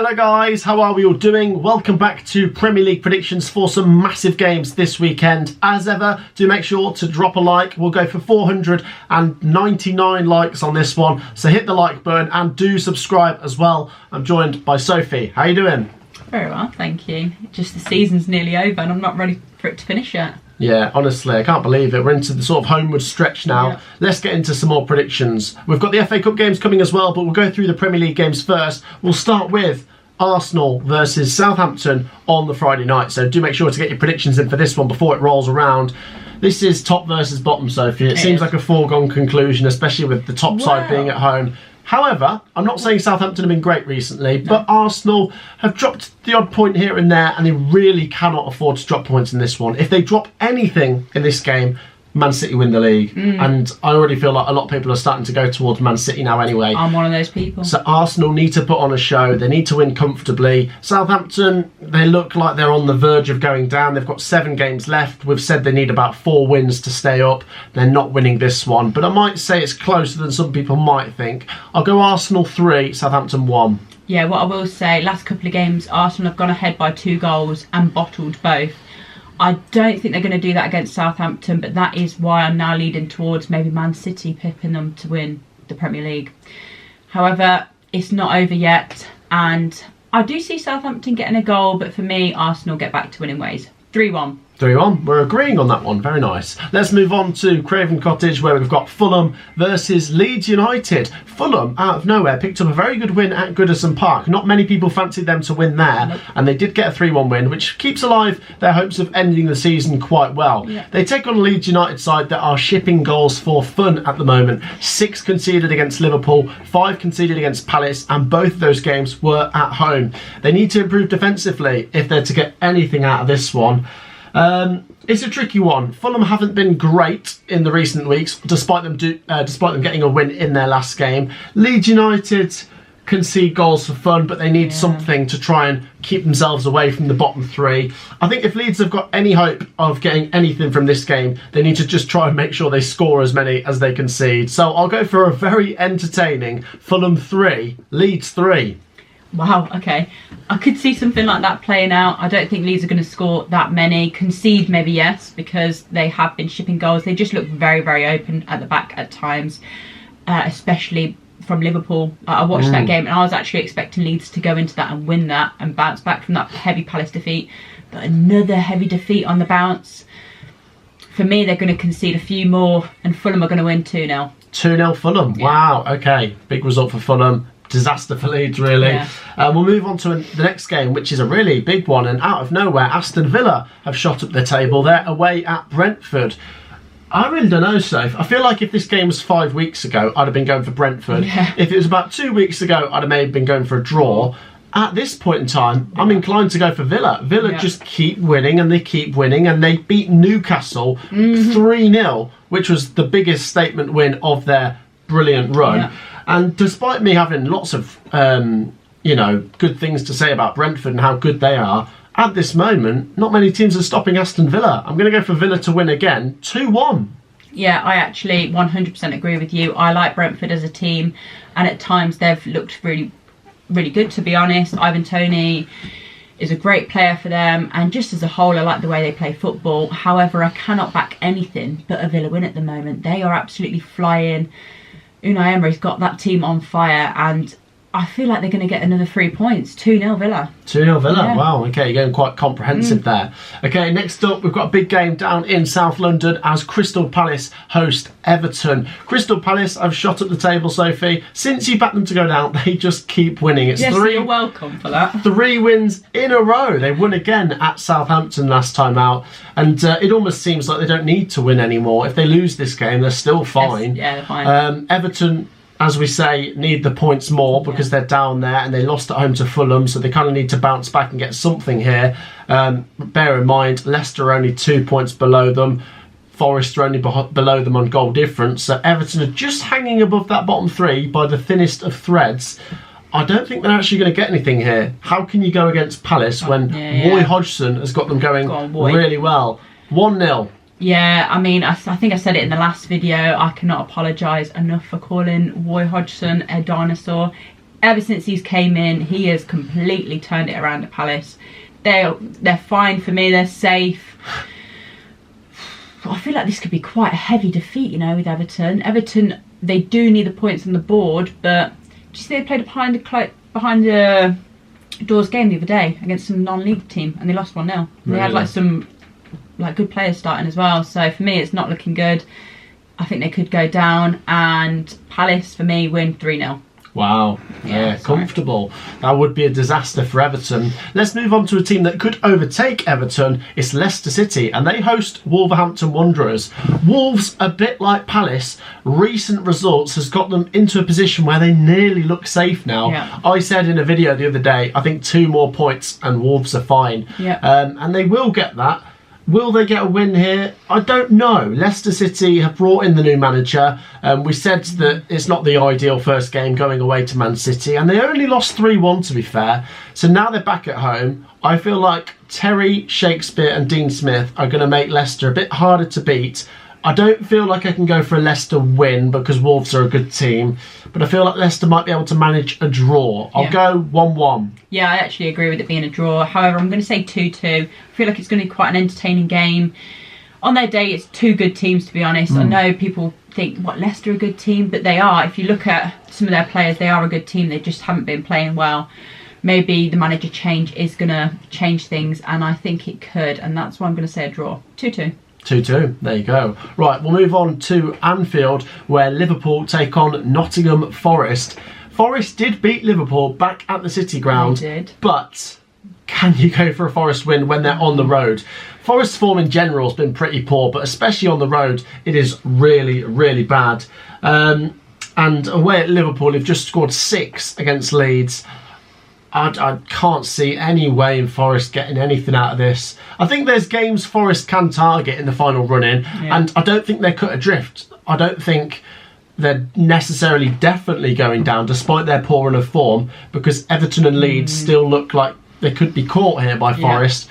Hello guys, how are we all doing? Welcome back to Premier League predictions for some massive games this weekend. As ever, do make sure to drop a like. We'll go for 499 likes on this one, so hit the like button and do subscribe as well. I'm joined by Sophie. How you doing? Very well, thank you. Just the season's nearly over and I'm not ready for it to finish yet. Yeah, honestly, I can't believe it. We're into the sort of homeward stretch now. Yeah. Let's get into some more predictions. We've got the FA Cup games coming as well, but we'll go through the Premier League games first. We'll start with Arsenal versus Southampton on the Friday night. So do make sure to get your predictions in for this one before it rolls around. This is top versus bottom, Sophie. It seems like a foregone conclusion, especially with the top side being at home. However, I'm not saying Southampton have been great recently, but Arsenal have dropped the odd point here and there, and they really cannot afford to drop points in this one. If they drop anything in this game, Man City win the league. And I already feel like a lot of people are starting to go towards Man City now anyway. I'm one of those people. So Arsenal need to put on a show. They need to win comfortably. Southampton, they look like they're on the verge of going down. They've got 7 games left. We've said they need about 4 wins to stay up. They're not winning this one, but I might say it's closer than some people might think. I'll go Arsenal 3, Southampton 1. Yeah, what I will say, last couple of games, Arsenal have gone ahead by 2 goals and bottled both. I don't think they're going to do that against Southampton, but that is why I'm now leading towards maybe Man City pipping them to win the Premier League. However, it's not over yet, and I do see Southampton getting a goal, but for me, Arsenal get back to winning ways. 3-1. 3-1. We're agreeing on that one. Very nice. Let's move on to Craven Cottage, where we've got Fulham versus Leeds United. Fulham, out of nowhere, picked up a very good win at Goodison Park. Not many people fancied them to win there, and they did get a 3-1 win, which keeps alive their hopes of ending the season quite well. Yeah. They take on a Leeds United side that are shipping goals for fun at the moment. 6 conceded against Liverpool, 5 conceded against Palace, and both of those games were at home. They need to improve defensively if they're to get anything out of this one. It's a tricky one. Fulham haven't been great in the recent weeks, despite them getting a win in their last game. Leeds United concede goals for fun, but they need something to try and keep themselves away from the bottom 3. I think if Leeds have got any hope of getting anything from this game, they need to just try and make sure they score as many as they concede. So I'll go for a very entertaining Fulham 3, Leeds 3. Wow, okay. I could see something like that playing out. I don't think Leeds are going to score that many. Concede, maybe yes, because they have been shipping goals. They just look very, very open at the back at times, especially from Liverpool. I watched that game and I was actually expecting Leeds to go into that and win that and bounce back from that heavy Palace defeat. But another heavy defeat on the bounce. For me, they're going to concede a few more and Fulham are going to win 2-0. 2-0 Fulham? Yeah. Wow, okay. Big result for Fulham. Disaster for Leeds, really. Yeah. We'll move on to the next game, which is a really big one, and out of nowhere, Aston Villa have shot up their table. They're away at Brentford. I really don't know, Soph. I feel like if this game was 5 weeks ago, I'd have been going for Brentford. Yeah. If it was about 2 weeks ago, I'd have maybe been going for a draw. At this point in time, I'm inclined to go for Villa. Villa just keep winning, and they keep winning, and they beat Newcastle 3-0, which was the biggest statement win of their brilliant run. Yeah. And despite me having lots of, good things to say about Brentford and how good they are, at this moment, not many teams are stopping Aston Villa. I'm going to go for Villa to win again, 2-1. Yeah, I actually 100% agree with you. I like Brentford as a team, and at times they've looked really, really good, to be honest. Ivan Toney is a great player for them, and just as a whole, I like the way they play football. However, I cannot back anything but a Villa win at the moment. They are absolutely flying. Unai Emery's got that team on fire, and I feel like they're going to get another 3 points. 2-0 Villa. 2-0 Villa, yeah. Wow, okay, you're going quite comprehensive there. Okay, next up, we've got a big game down in South London as Crystal Palace host Everton. Crystal Palace, I've shot up the table, Sophie. Since you backed them to go down, they just keep winning. It's you're welcome for that. 3 wins in a row. They won again at Southampton last time out, and it almost seems like they don't need to win anymore. If they lose this game, they're still fine. Yes, yeah, they're fine. Everton, as we say, need the points more because they're down there and they lost at home to Fulham, so they kind of need to bounce back and get something here. Bear in mind, Leicester are only 2 points below them. Forest are only below them on goal difference. So Everton are just hanging above that bottom 3 by the thinnest of threads. I don't think they're actually going to get anything here. How can you go against Palace when Roy Hodgson has got them going really well? 1-0. Yeah, I mean, I think I said it in the last video. I cannot apologise enough for calling Roy Hodgson a dinosaur. ever since he's came in, he has completely turned it around at Palace. They're fine for me. They're safe. I feel like this could be quite a heavy defeat, with Everton. Everton, they do need the points on the board, but do you see they played behind the doors game the other day against some non-league team, and they lost 1-0. Really? They had some good players starting as well. So for me, it's not looking good. I think they could go down, and Palace for me win 3-0. Wow, yeah, comfortable. That would be a disaster for Everton. Let's move on to a team that could overtake Everton. It's Leicester City, and they host Wolverhampton Wanderers. Wolves, a bit like Palace, recent results has got them into a position where they nearly look safe now. Yeah. I said in a video the other day, I think 2 more points and Wolves are fine. Yeah. And they will get that. Will they get a win here? I don't know. Leicester City have brought in the new manager. We said that it's not the ideal first game going away to Man City, and they only lost 3-1 to be fair. So now they're back at home. I feel like Terry, Shakespeare and Dean Smith are going to make Leicester a bit harder to beat. I don't feel like I can go for a Leicester win because Wolves are a good team, but I feel like Leicester might be able to manage a draw. I'll go 1-1. Yeah, I actually agree with it being a draw. However, I'm going to say 2-2. I feel like it's going to be quite an entertaining game. On their day, it's 2 good teams, to be honest. I know people think, Leicester are a good team? But they are. If you look at some of their players, they are a good team. They just haven't been playing well. Maybe the manager change is going to change things, and I think it could, and that's why I'm going to say a draw. 2-2. 2-2, there you go. Right, we'll move on to Anfield, where Liverpool take on Nottingham Forest. Forest did beat Liverpool back at the City Ground, but can you go for a Forest win when they're on the road? Forest's form in general has been pretty poor, but especially on the road, it is really, really bad. And away at Liverpool, they've just scored 6 against Leeds. I can't see any way in Forest getting anything out of this. I think there's games Forest can target in the final run-in, and I don't think they're cut adrift. I don't think they're necessarily definitely going down, despite their poor run of form, because Everton and Leeds still look like they could be caught here by Forest.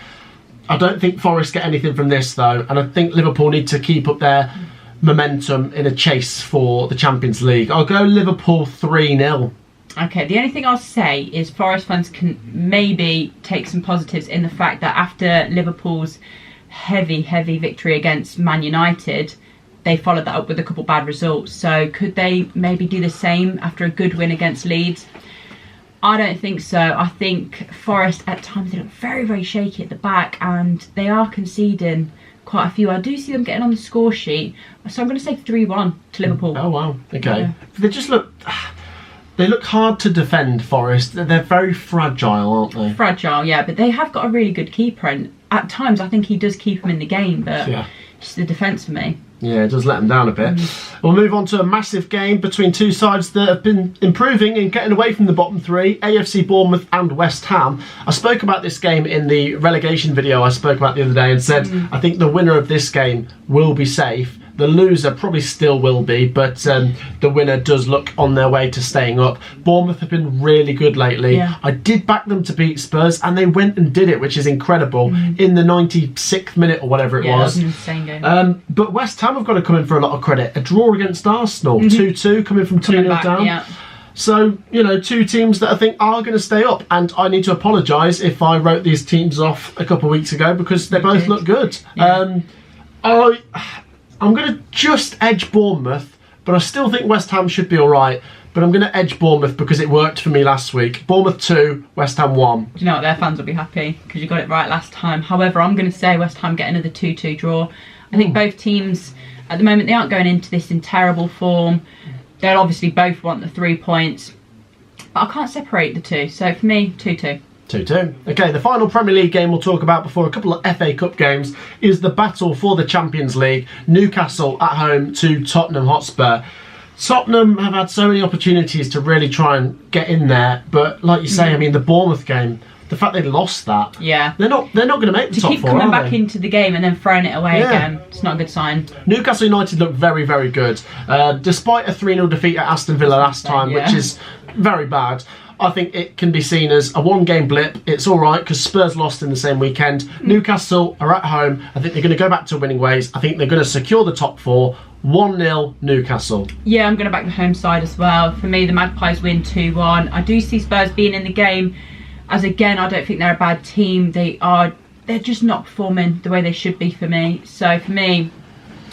I don't think Forest get anything from this, though, and I think Liverpool need to keep up their momentum in a chase for the Champions League. I'll go Liverpool 3-0. Okay, the only thing I'll say is Forest fans can maybe take some positives in the fact that after Liverpool's heavy victory against Man United, they followed that up with a couple bad results. So could they maybe do the same after a good win against Leeds? I don't think so. I think Forest at times they look very, very shaky at the back, and they are conceding quite a few. I do see them getting on the score sheet, so I'm going to say 3-1 to Liverpool. Oh wow, okay. Yeah. They just look... They look hard to defend, Forest. They're very fragile, aren't they? Fragile, yeah, but they have got a really good keeper, and at times I think he does keep them in the game, but just the defence for me. Yeah, it does let them down a bit. We'll move on to a massive game between 2 sides that have been improving and getting away from the bottom 3, AFC Bournemouth and West Ham. I spoke about this game in the relegation video I spoke about the other day and said I think the winner of this game will be safe. The loser probably still will be, but the winner does look on their way to staying up. Bournemouth have been really good lately. Yeah. I did back them to beat Spurs, and they went and did it, which is incredible, in the 96th minute or whatever it was. That was an insane game. But West Ham have got to come in for a lot of credit. A draw against Arsenal, 2-2, coming from 2-0 down. Yeah. So, 2 teams that I think are going to stay up, and I need to apologise if I wrote these teams off a couple of weeks ago because they both look good. Yeah. I'm going to just edge Bournemouth, but I still think West Ham should be all right. But I'm going to edge Bournemouth because it worked for me last week. Bournemouth 2, West Ham 1. Do you know what? Their fans will be happy because you got it right last time. However, I'm going to say West Ham get another 2-2 draw. I think both teams, at the moment, they aren't going into this in terrible form. They'll obviously both want the 3 points. But I can't separate the two. So for me, 2-2. 2-2. Okay, the final Premier League game we'll talk about before a couple of FA Cup games is the battle for the Champions League. Newcastle at home to Tottenham Hotspur. Tottenham have had so many opportunities to really try and get in there, but like you say, I mean, the Bournemouth game, the fact they lost that, they're not going to make the top 4, to keep coming back into the game and then throwing it away again, it's not a good sign. Newcastle United look very, very good, despite a 3-0 defeat at Aston Villa last time, which is very bad. I think it can be seen as a one-game blip. It's all right because Spurs lost in the same weekend. Newcastle are at home. I think they're going to go back to winning ways. I think they're going to secure the top 4. 1-0 Newcastle. Yeah, I'm going to back the home side as well. For me, the Magpies win 2-1. I do see Spurs being in the game, as again, I don't think they're a bad team. They're just not performing the way they should be for me. So for me,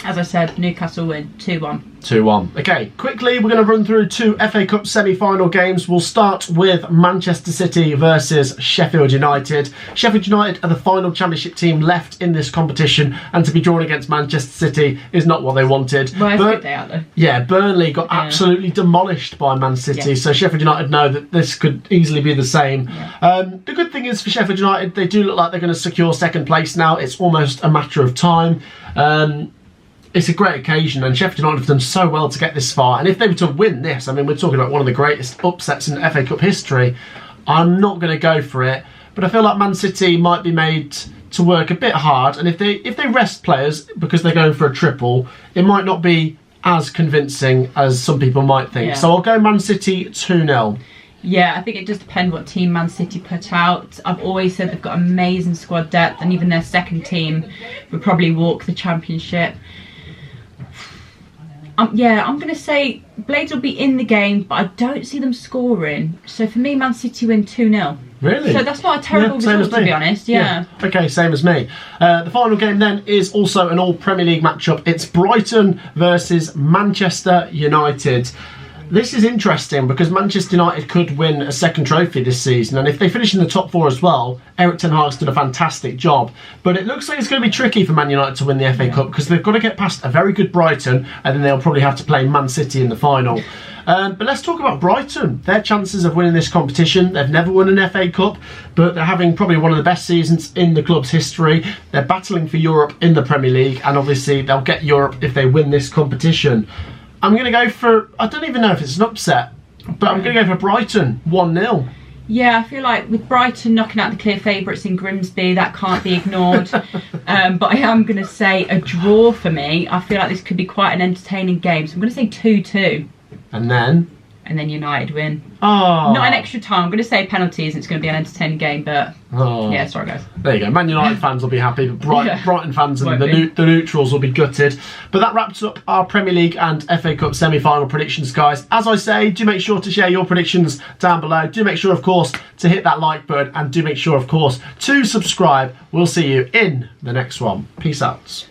as I said, Newcastle win 2-1. 2-1. Okay, quickly, we're going to run through 2 FA Cup semi-final games. We'll start with Manchester City versus Sheffield United. Sheffield United are the final Championship team left in this competition, and to be drawn against Manchester City is not what they wanted. Well, it's good day out though. Yeah, Burnley got absolutely demolished by Man City, so Sheffield United know that this could easily be the same. The good thing is for Sheffield United, they do look like they're going to secure second place now. It's almost a matter of time. It's a great occasion, and Sheffield United have done so well to get this far. And if they were to win this, I mean, we're talking about one of the greatest upsets in FA Cup history. I'm not going to go for it, but I feel like Man City might be made to work a bit hard. And if they rest players because they're going for a triple, it might not be as convincing as some people might think. So I'll go Man City 2-0. Yeah, I think it does depend what team Man City put out. I've always said they've got amazing squad depth, and even their second team would probably walk the Championship. I'm going to say Blades will be in the game, but I don't see them scoring. So for me, Man City win 2-0. Really? So that's not a terrible result, to be honest. Yeah. Okay, same as me. The final game then is also an all Premier League matchup. It's Brighton versus Manchester United. This is interesting because Manchester United could win a second trophy this season, and if they finish in the top 4 as well, Eric Ten Hag's done a fantastic job. But it looks like it's going to be tricky for Man United to win the FA Cup because they've got to get past a very good Brighton, and then they'll probably have to play Man City in the final. But let's talk about Brighton. Their chances of winning this competition, they've never won an FA Cup, but they're having probably one of the best seasons in the club's history. They're battling for Europe in the Premier League, and obviously they'll get Europe if they win this competition. I'm going to go for, I don't even know if it's an upset, but I'm going to go for Brighton, 1-0. Yeah, I feel like with Brighton knocking out the clear favourites in Grimsby, that can't be ignored. But I am going to say a draw for me. I feel like this could be quite an entertaining game. So I'm going to say 2-2. And then United win. Oh. Not an extra time. I'm going to say penalties and it's going to be an entertaining game, but yeah, sorry guys. There you go. Man United fans will be happy, but Brighton fans and the neutrals will be gutted. But that wraps up our Premier League and FA Cup semi-final predictions, guys. As I say, do make sure to share your predictions down below. Do make sure, of course, to hit that like button, and do make sure, of course, to subscribe. We'll see you in the next one. Peace out.